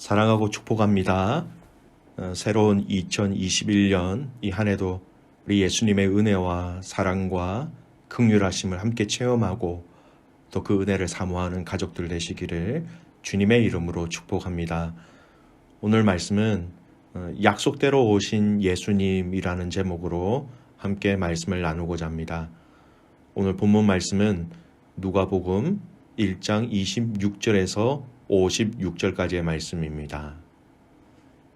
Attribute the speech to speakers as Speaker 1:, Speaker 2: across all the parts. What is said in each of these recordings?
Speaker 1: 사랑하고 축복합니다. 새로운 2021년 이 한 해도 우리 예수님의 은혜와 사랑과 긍휼하심을 함께 체험하고 또 그 은혜를 사모하는 가족들 되시기를 주님의 이름으로 축복합니다. 오늘 말씀은 약속대로 오신 예수님이라는 제목으로 함께 말씀을 나누고자 합니다. 오늘 본문 말씀은 누가복음 1장 26절에서 56절까지의 말씀입니다.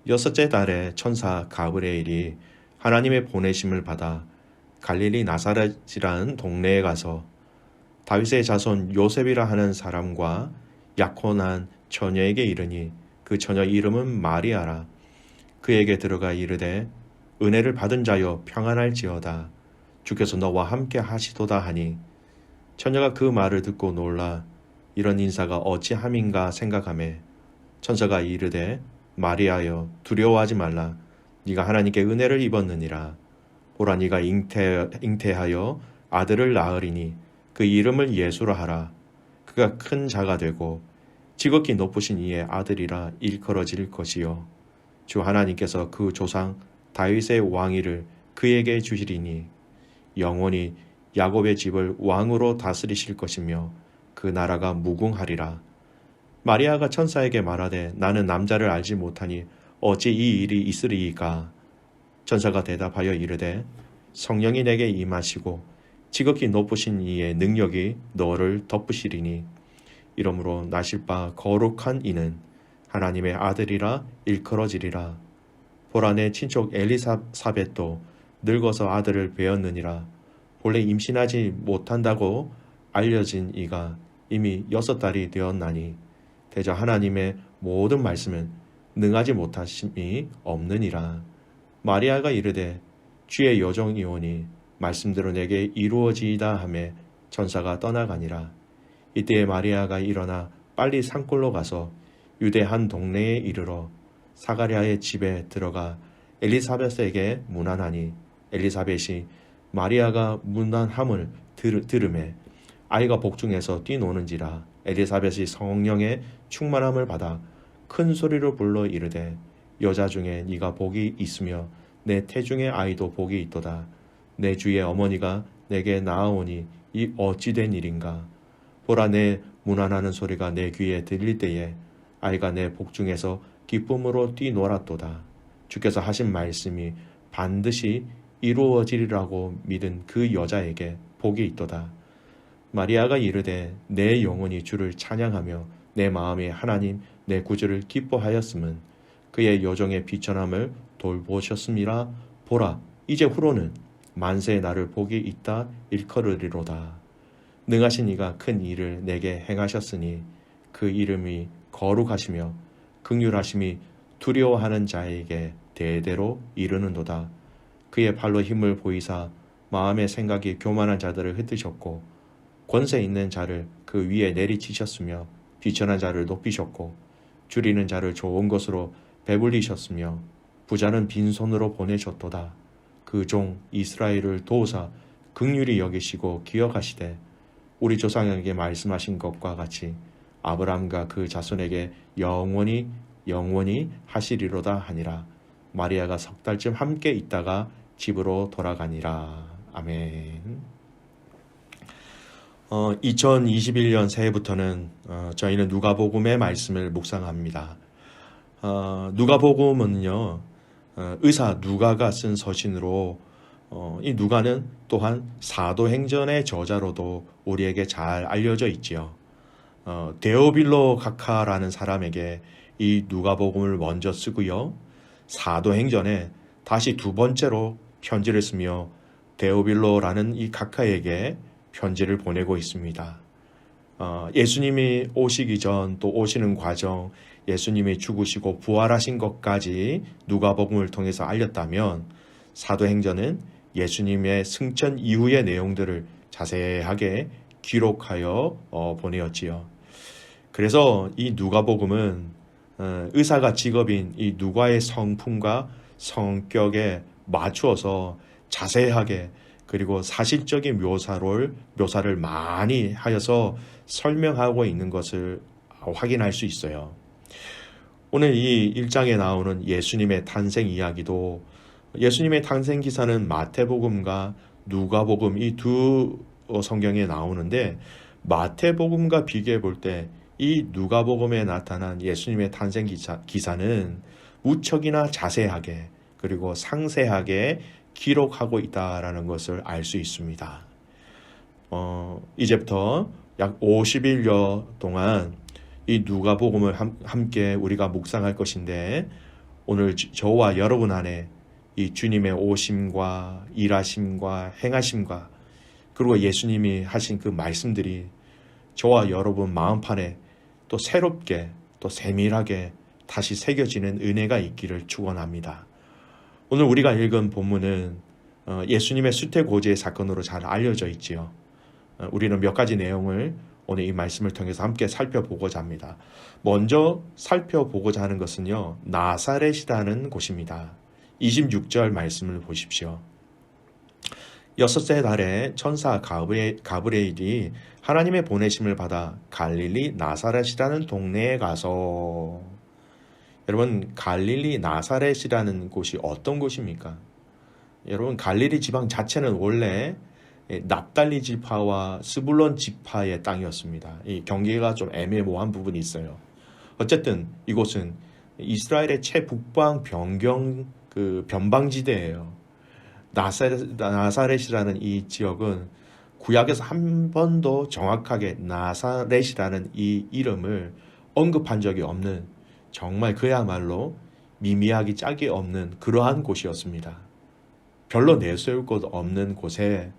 Speaker 1: 여섯째 달에 천사 가브리엘이 하나님의 보내심을 받아 갈릴리 나사렛이라는 동네에 가서 다윗의 자손 요셉이라 하는 사람과 약혼한 처녀에게 이르니 그 처녀 이름은 마리아라. 그에게 들어가 이르되 은혜를 받은 자여 평안할지어다. 주께서 너와 함께 하시도다 하니 처녀가 그 말을 듣고 놀라 이런 인사가 어찌함인가 생각하매 천사가 이르되 마리아여 두려워하지 말라. 네가 하나님께 은혜를 입었느니라. 보라 네가 잉태하여 아들을 낳으리니 그 이름을 예수라 하라. 그가 큰 자가 되고 지극히 높으신 이의 아들이라 일컬어질 것이요 주 하나님께서 그 조상 다윗의 왕위를 그에게 주시리니 영원히 야곱의 집을 왕으로 다스리실 것이며 그 나라가 무궁하리라. 마리아가 천사에게 말하되 나는 남자를 알지 못하니 어찌 이 일이 있으리이까. 천사가 대답하여 이르되 성령이 내게 임하시고 지극히 높으신 이의 능력이 너를 덮으시리니 이러므로 나실 바 거룩한 이는 하나님의 아들이라 일컬어지리라. 보라 내 친척 엘리사벳도 늙어서 아들을 배었느니라. 본래 임신하지 못한다고 알려진 이가 이미 6달이 되었나니 대저 하나님의 모든 말씀은 능하지 못하심이 없느니라. 마리아가 이르되 주의 여종이오니 말씀대로 내게 이루어지이다 하매 천사가 떠나가니라. 이때에 마리아가 일어나 빨리 산골로 가서 유대 한 동네에 이르러 사가랴의 집에 들어가 엘리사벳에게 문안하니 엘리사벳이 마리아가 문안함을 들으매 아이가 복중에서 뛰노는지라. 엘리사벳이 성령의 충만함을 받아 큰 소리로 불러 이르되 여자 중에 네가 복이 있으며 내 태중의 아이도 복이 있도다. 내 주의 어머니가 내게 나아오니 이 어찌된 일인가. 보라 내 문안하는 소리가 내 귀에 들릴 때에 아이가 내 복중에서 기쁨으로 뛰놀았도다. 주께서 하신 말씀이 반드시 이루어지리라고 믿은 그 여자에게 복이 있도다. 마리아가 이르되 내 영혼이 주를 찬양하며 내 마음이 하나님 내 구주를 기뻐하였음은 그의 여종의 비천함을 돌보셨음이라. 보라 이제 후로는 만세의 나를 복이 있다 일컬으리로다. 능하신 이가 큰 일을 내게 행하셨으니 그 이름이 거룩하시며 긍휼하심이 두려워하는 자에게 대대로 이르는도다. 그의 발로 힘을 보이사 마음의 생각이 교만한 자들을 흩으셨고 권세 있는 자를 그 위에 내리치셨으며 비천한 자를 높이셨고 줄이는 자를 좋은 것으로 배불리셨으며 부자는 빈손으로 보내셨도다. 그 종 이스라엘을 도우사 긍휼히 여기시고 기억하시되 우리 조상에게 말씀하신 것과 같이 아브라함과 그 자손에게 영원히 하시리로다 하니라. 마리아가 6달쯤 함께 있다가 집으로 돌아가니라. 아멘. 2021년 새해부터는 저희는 누가복음의 말씀을 묵상합니다. 누가복음은요, 의사 누가가 쓴 서신으로 이 누가는 또한 사도행전의 저자로도 우리에게 잘 알려져 있지요. 데오빌로 각하라는 사람에게 이 누가복음을 먼저 쓰고요. 사도행전에 다시 2번째로 편지를 쓰며 데오빌로라는 이 각하에게 편지를 보내고 있습니다. 예수님이 오시기 전 또 오시는 과정, 예수님이 죽으시고 부활하신 것까지 누가복음을 통해서 알렸다면 사도행전은 예수님의 승천 이후의 내용들을 자세하게 기록하여 보내었지요. 그래서 이 누가복음은 의사가 직업인 이 누가의 성품과 성격에 맞추어서 자세하게 그리고 사실적인 묘사를 많이 하여서 설명하고 있는 것을 확인할 수 있어요. 오늘 이 1장에 나오는 예수님의 탄생 이야기도 예수님의 탄생 기사는 마태복음과 누가복음 이 두 성경에 나오는데 마태복음과 비교해 볼 때 이 누가복음에 나타난 예수님의 탄생 기사는 무척이나 자세하게 그리고 상세하게 기록하고 있다라는 것을 알 수 있습니다. 이제부터 약 50일여 동안 이 누가복음을 함께 우리가 묵상할 것인데 오늘 저와 여러분 안에 이 주님의 오심과 일하심과 행하심과 그리고 예수님이 하신 그 말씀들이 저와 여러분 마음판에 또 새롭게 또 세밀하게 다시 새겨지는 은혜가 있기를 축원합니다. 오늘 우리가 읽은 본문은 예수님의 수태고지의 사건으로 잘 알려져 있지요. 우리는 몇 가지 내용을 오늘 이 말씀을 통해서 함께 살펴보고자 합니다. 먼저 살펴보고자 하는 것은요, 나사렛이라는 곳입니다. 26절 말씀을 보십시오. 6째 달에 천사 가브리엘이 하나님의 보내심을 받아 갈릴리 나사렛이라는 동네에 가서, 여러분 갈릴리 나사렛이라는 곳이 어떤 곳입니까? 여러분 갈릴리 지방 자체는 원래 납달리 지파와 스불론 지파의 땅이었습니다. 이 경계가 좀 애매모호한 부분이 있어요. 어쨌든 이곳은 이스라엘의 최북방 변방지대예요. 나사렛이라는 이 지역은 구약에서 한 번도 정확하게 나사렛이라는 이 이름을 언급한 적이 없는, 정말 그야말로 미미하기 짝이 없는 그러한 곳이었습니다. 별로 내세울 곳 없는 곳에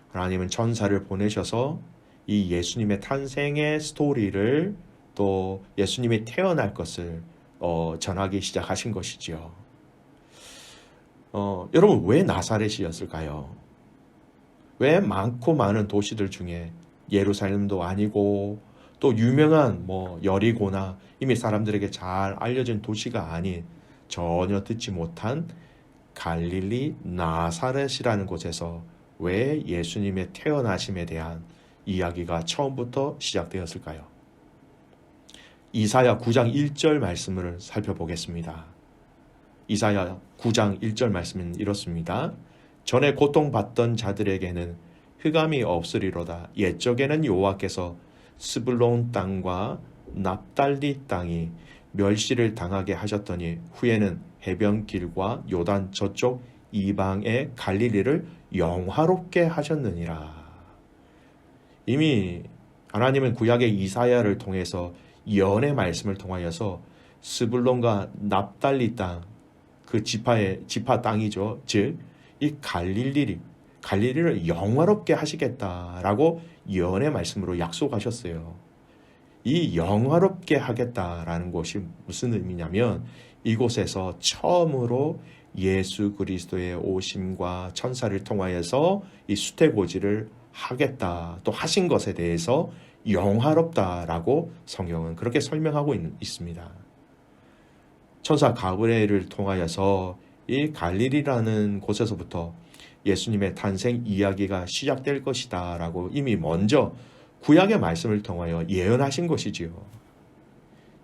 Speaker 1: 하나님은 천사를 보내셔서 이 예수님의 탄생의 스토리를 또 예수님이 태어날 것을 전하기 시작하신 것이지요. 여러분 왜 나사렛이었을까요? 왜 많고 많은 도시들 중에 예루살렘도 아니고 또 유명한 여리고나 이미 사람들에게 잘 알려진 도시가 아닌 전혀 듣지 못한 갈릴리 나사렛이라는 곳에서 왜 예수님의 태어나심에 대한 이야기가 처음부터 시작되었을까요? 이사야 9장 1절 말씀을 살펴보겠습니다. 이사야 9장 1절 말씀은 이렇습니다. 전에 고통받던 자들에게는 흑암이 없으리로다. 옛적에는 여호와께서 스불론 땅과 납달리 땅이 멸시를 당하게 하셨더니 후에는 해변길과 요단 저쪽 이방의 갈릴리를 영화롭게 하셨느니라. 이미 하나님은 구약의 이사야를 통해서 예언의 말씀을 통하여서 스불론과 납달리 땅, 그 지파 땅이죠. 즉 이 갈릴리를 영화롭게 하시겠다라고 예언의 말씀으로 약속하셨어요. 이 영화롭게 하겠다라는 것이 무슨 의미냐면 이곳에서 처음으로 예수 그리스도의 오심과 천사를 통하여서 이 수태고지를 하겠다, 또 하신 것에 대해서 영화롭다라고 성경은 그렇게 설명하고 있습니다. 천사 가브리엘을 통하여서 이 갈릴리라는 곳에서부터 예수님의 탄생 이야기가 시작될 것이다 라고 이미 먼저 구약의 말씀을 통하여 예언하신 것이지요.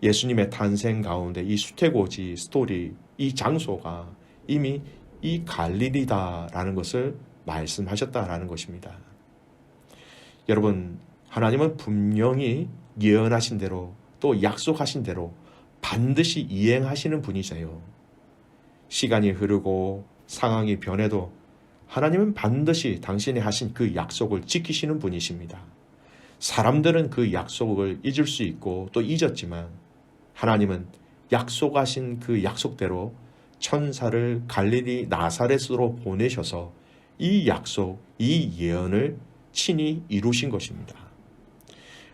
Speaker 1: 예수님의 탄생 가운데 이 수태고지 스토리, 이 장소가 이미 이 갈릴리다라는 것을 말씀하셨다라는 것입니다. 여러분, 하나님은 분명히 예언하신 대로 또 약속하신 대로 반드시 이행하시는 분이세요. 시간이 흐르고 상황이 변해도 하나님은 반드시 당신이 하신 그 약속을 지키시는 분이십니다. 사람들은 그 약속을 잊을 수 있고 또 잊었지만 하나님은 약속하신 그 약속대로 천사를 갈릴리 나사렛으로 보내셔서 이 약속, 이 예언을 친히 이루신 것입니다.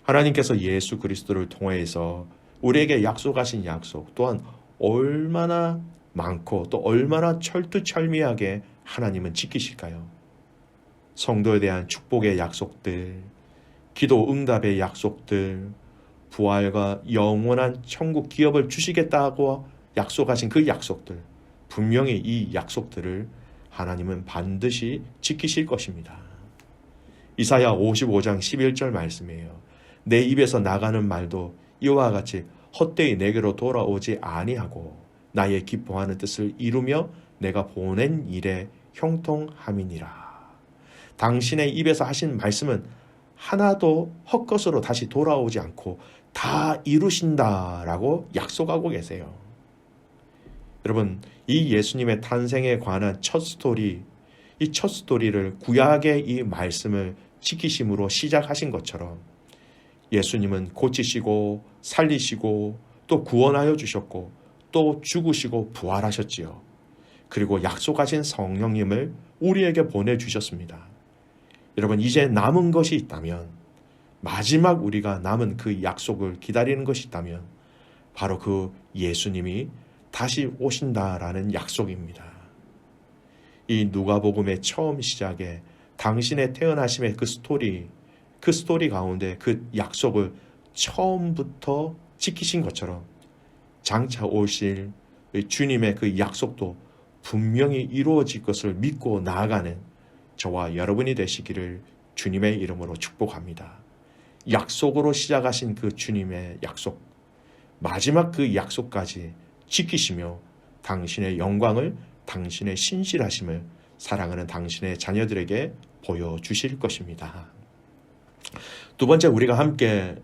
Speaker 1: 하나님께서 예수 그리스도를 통해서 우리에게 약속하신 약속 또한 얼마나 많고 또 얼마나 철두철미하게 하나님은 지키실까요? 성도에 대한 축복의 약속들, 기도 응답의 약속들, 부활과 영원한 천국 기업을 주시겠다고 약속하신 그 약속들, 분명히 이 약속들을 하나님은 반드시 지키실 것입니다. 이사야 55장 11절 말씀이에요. 내 입에서 나가는 말도 이와 같이 헛되이 내게로 돌아오지 아니하고 나의 기뻐하는 뜻을 이루며 내가 보낸 일에 형통함이니라. 당신의 입에서 하신 말씀은 하나도 헛것으로 다시 돌아오지 않고 다 이루신다라고 약속하고 계세요. 여러분, 이 예수님의 탄생에 관한 첫 스토리, 이 첫 스토리를 구약의 이 말씀을 지키심으로 시작하신 것처럼 예수님은 고치시고 살리시고 또 구원하여 주셨고 또 죽으시고 부활하셨지요. 그리고 약속하신 성령님을 우리에게 보내주셨습니다. 여러분, 이제 남은 것이 있다면, 마지막 우리가 남은 그 약속을 기다리는 것이 있다면 바로 그 예수님이 다시 오신다라는 약속입니다. 이 누가복음의 처음 시작에 당신의 태어나심의 그 스토리 가운데 그 약속을 처음부터 지키신 것처럼 장차 오실 주님의 그 약속도 분명히 이루어질 것을 믿고 나아가는 저와 여러분이 되시기를 주님의 이름으로 축복합니다. 약속으로 시작하신 그 주님의 약속, 마지막 그 약속까지 지키시며 당신의 영광을, 당신의 신실하심을 사랑하는 당신의 자녀들에게 보여주실 것입니다. 두 번째 우리가 함께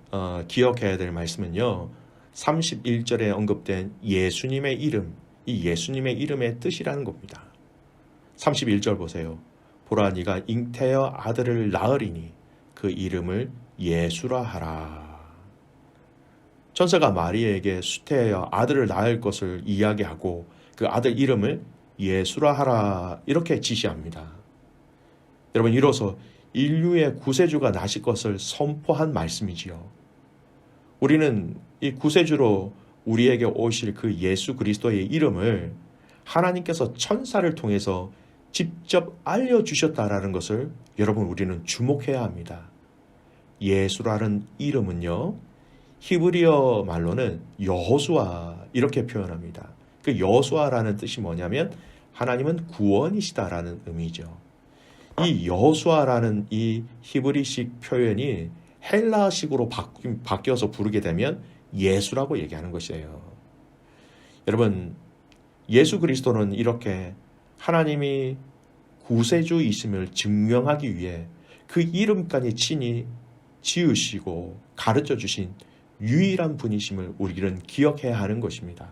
Speaker 1: 기억해야 될 말씀은요, 31절에 언급된 예수님의 이름, 이 예수님의 이름의 뜻이라는 겁니다. 31절 보세요. 보라, 네가 잉태여 아들을 낳으리니 그 이름을 예수라 하라. 천사가 마리아에게 수태하여 아들을 낳을 것을 이야기하고 그 아들 이름을 예수라 하라 이렇게 지시합니다. 여러분, 이로써 인류의 구세주가 나실 것을 선포한 말씀이지요. 우리는 이 구세주로 우리에게 오실 그 예수 그리스도의 이름을 하나님께서 천사를 통해서 직접 알려주셨다라는 것을 여러분, 우리는 주목해야 합니다. 예수라는 이름은요, 히브리어 말로는 여호수아 이렇게 표현합니다. 그 여호수아라는 뜻이 뭐냐면 하나님은 구원이시다라는 의미죠. 이 여호수아라는 이 히브리식 표현이 헬라식으로 바뀌어서 부르게 되면 예수라고 얘기하는 것이에요. 여러분, 예수 그리스도는 이렇게 하나님이 구세주이심을 증명하기 위해 그 이름까지 친히 지으시고 가르쳐 주신 유일한 분이심을 우리는 기억해야 하는 것입니다.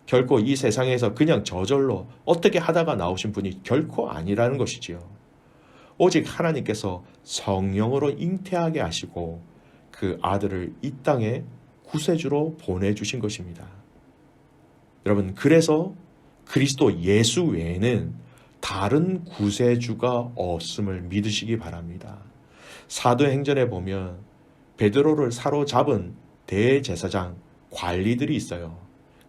Speaker 1: 결코 이 세상에서 그냥 저절로 어떻게 하다가 나오신 분이 결코 아니라는 것이지요. 오직 하나님께서 성령으로 잉태하게 하시고 그 아들을 이 땅에 구세주로 보내주신 것입니다. 여러분, 그래서 그리스도 예수 외에는 다른 구세주가 없음을 믿으시기 바랍니다. 사도행전에 보면 베드로를 사로잡은 대제사장 관리들이 있어요.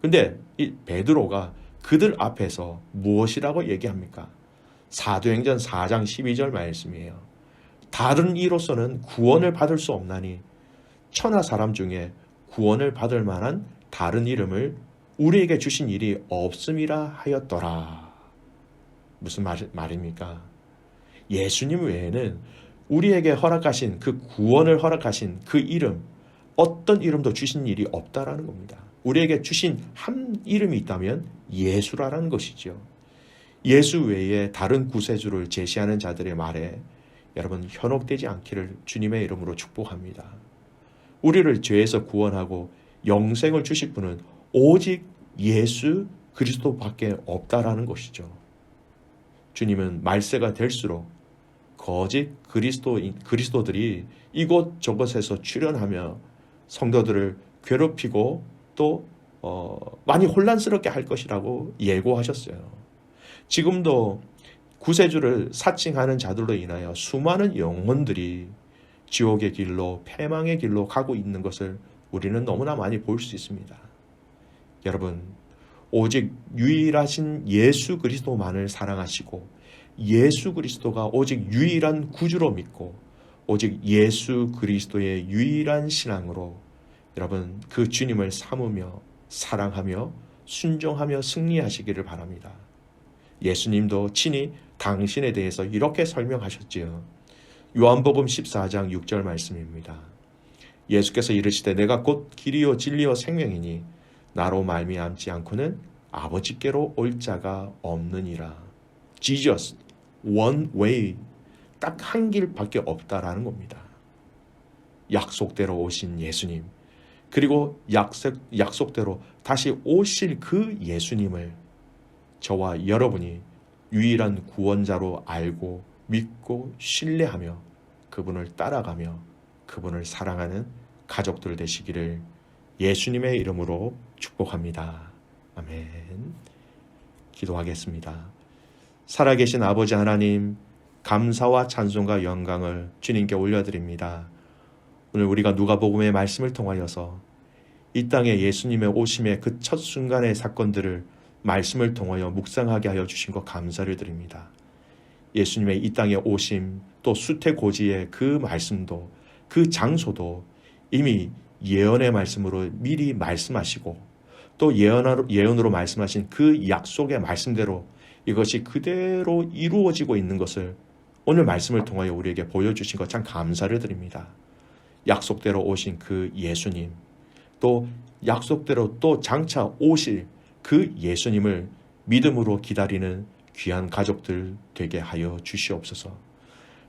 Speaker 1: 근데 이 베드로가 그들 앞에서 무엇이라고 얘기합니까? 사도행전 4장 12절 말씀이에요. 다른 이로서는 구원을 받을 수 없나니 천하 사람 중에 구원을 받을 만한 다른 이름을 우리에게 주신 일이 없음이라 하였더라. 무슨 말입니까? 예수님 외에는 우리에게 허락하신 그 구원을 허락하신 그 이름, 어떤 이름도 주신 일이 없다라는 겁니다. 우리에게 주신 한 이름이 있다면 예수라는 것이죠. 예수 외에 다른 구세주를 제시하는 자들의 말에 여러분, 현혹되지 않기를 주님의 이름으로 축복합니다. 우리를 죄에서 구원하고 영생을 주실 분은 오직 예수 그리스도밖에 없다라는 것이죠. 주님은 말세가 될수록 거짓 그리스도들이 이곳저곳에서 출현하며 성도들을 괴롭히고 또 많이 혼란스럽게 할 것이라고 예고하셨어요. 지금도 구세주를 사칭하는 자들로 인하여 수많은 영혼들이 지옥의 길로, 패망의 길로 가고 있는 것을 우리는 너무나 많이 볼 수 있습니다. 여러분, 오직 유일하신 예수 그리스도만을 사랑하시고 예수 그리스도가 오직 유일한 구주로 믿고 오직 예수 그리스도의 유일한 신앙으로 여러분, 그 주님을 삼으며 사랑하며 순종하며 승리하시기를 바랍니다. 예수님도 친히 당신에 대해서 이렇게 설명하셨지요. 요한복음 14장 6절 말씀입니다. 예수께서 이르시되 내가 곧 길이요 진리요 생명이니 나로 말미암지 않고는 아버지께로 올 자가 없느니라. Jesus, one way. 딱 한 길밖에 없다라는 겁니다. 약속대로 오신 예수님, 그리고 약속대로 다시 오실 그 예수님을 저와 여러분이 유일한 구원자로 알고 믿고 신뢰하며 그분을 따라가며 그분을 사랑하는 가족들 되시기를 예수님의 이름으로 축복합니다. 아멘. 기도하겠습니다. 살아계신 아버지 하나님, 감사와 찬송과 영광을 주님께 올려드립니다. 오늘 우리가 누가복음의 말씀을 통하여서 이 땅에 예수님의 오심의 그 첫 순간의 사건들을 말씀을 통하여 묵상하게 하여 주신 것 감사를 드립니다. 예수님의 이 땅에 오심, 또 수태고지의 그 말씀도, 그 장소도 이미 예언의 말씀으로 미리 말씀하시고 또 예언으로 말씀하신 그 약속의 말씀대로 이것이 그대로 이루어지고 있는 것을 오늘 말씀을 통하여 우리에게 보여주신 것 참 감사를 드립니다. 약속대로 오신 그 예수님, 또 약속대로 또 장차 오실 그 예수님을 믿음으로 기다리는 귀한 가족들 되게 하여 주시옵소서.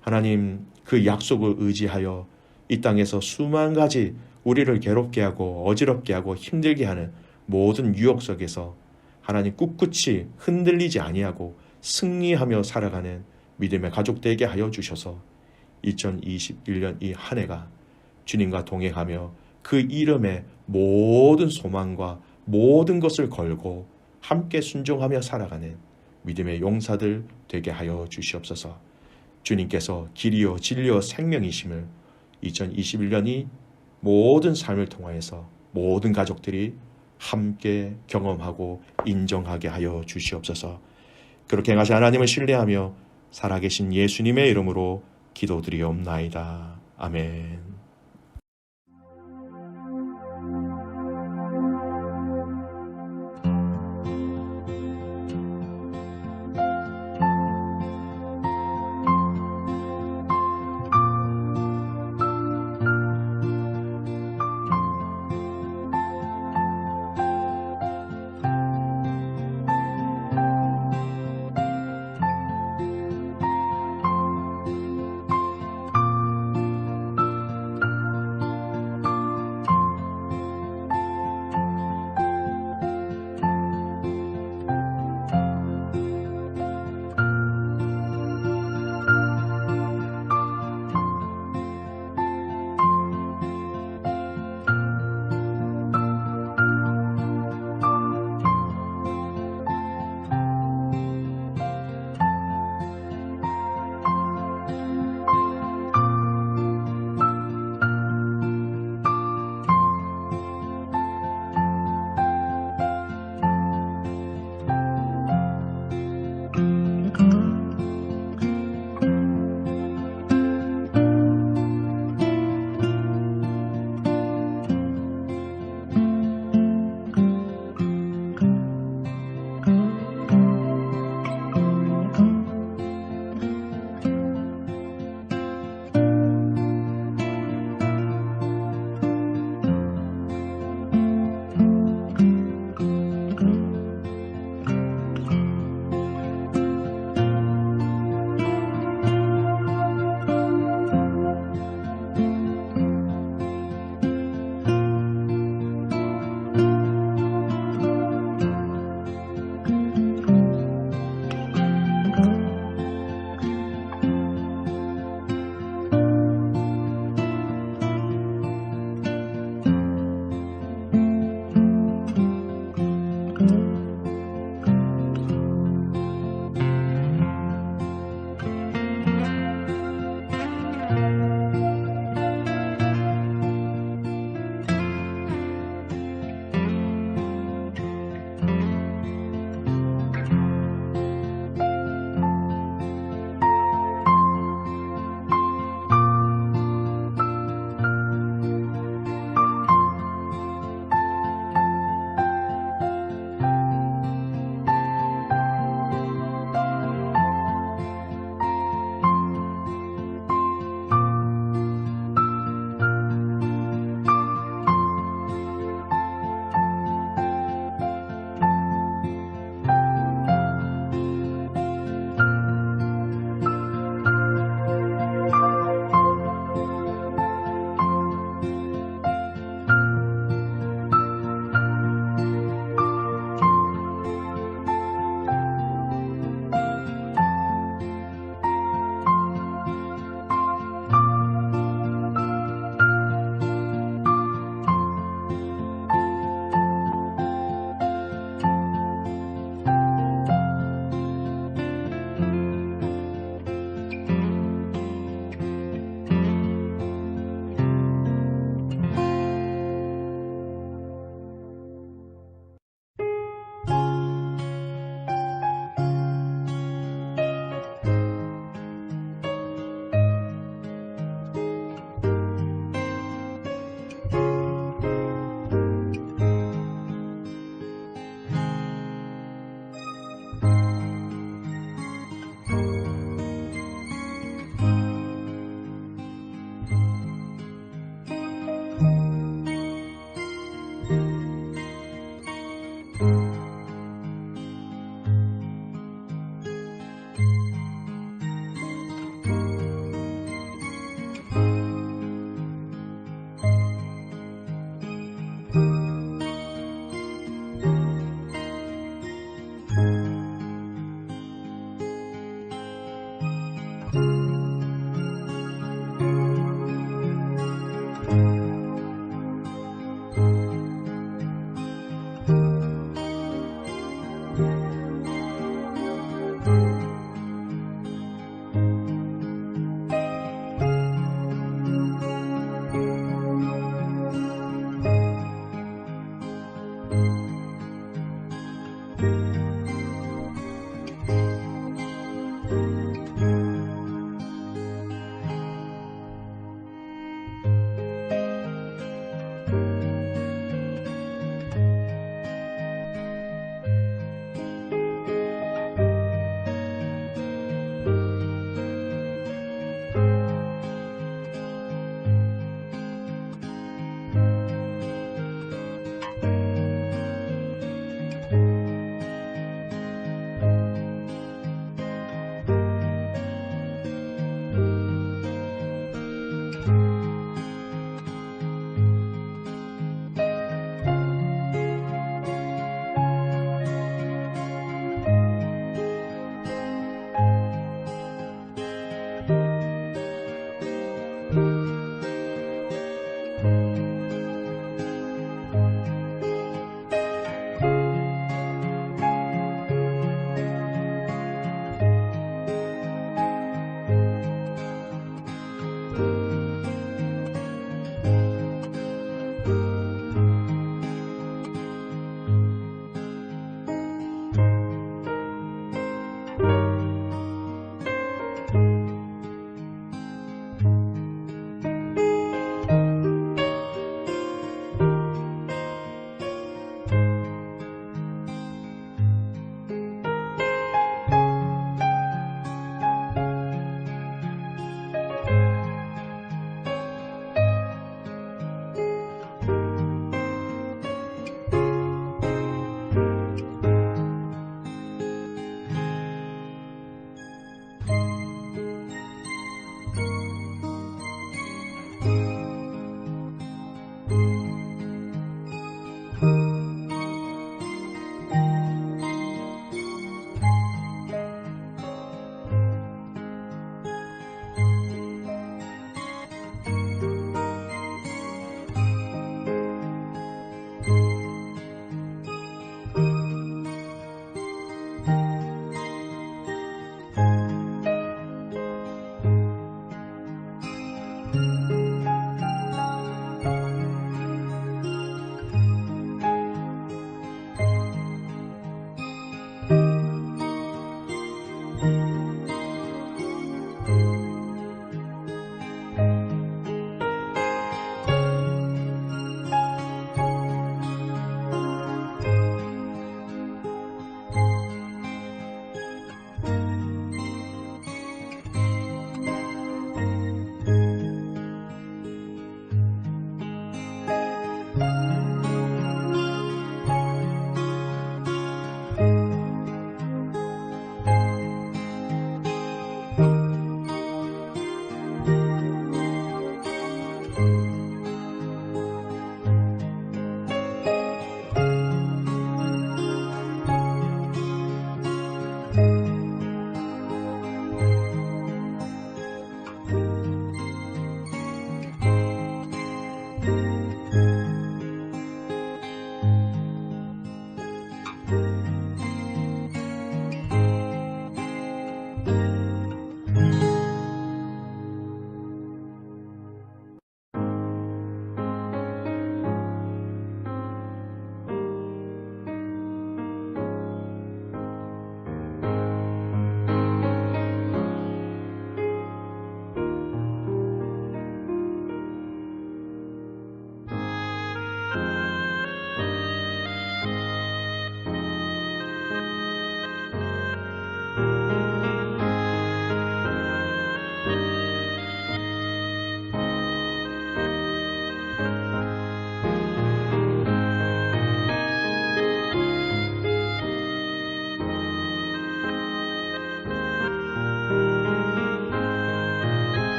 Speaker 1: 하나님, 그 약속을 의지하여 이 땅에서 수만 가지 우리를 괴롭게 하고 어지럽게 하고 힘들게 하는 모든 유혹 속에서 하나님 꿋꿋이 흔들리지 아니하고 승리하며 살아가는 믿음의 가족 되게 하여 주셔서 2021년 이 한 해가 주님과 동행하며 그 이름의 모든 소망과 모든 것을 걸고 함께 순종하며 살아가는 믿음의 용사들 되게 하여 주시옵소서. 주님께서 길이요 진리요 생명이심을 2021년이 모든 삶을 통하여서 모든 가족들이 함께 경험하고 인정하게 하여 주시옵소서. 그렇게 행하신 하나님을 신뢰하며 살아계신 예수님의 이름으로 기도드리옵나이다. 아멘.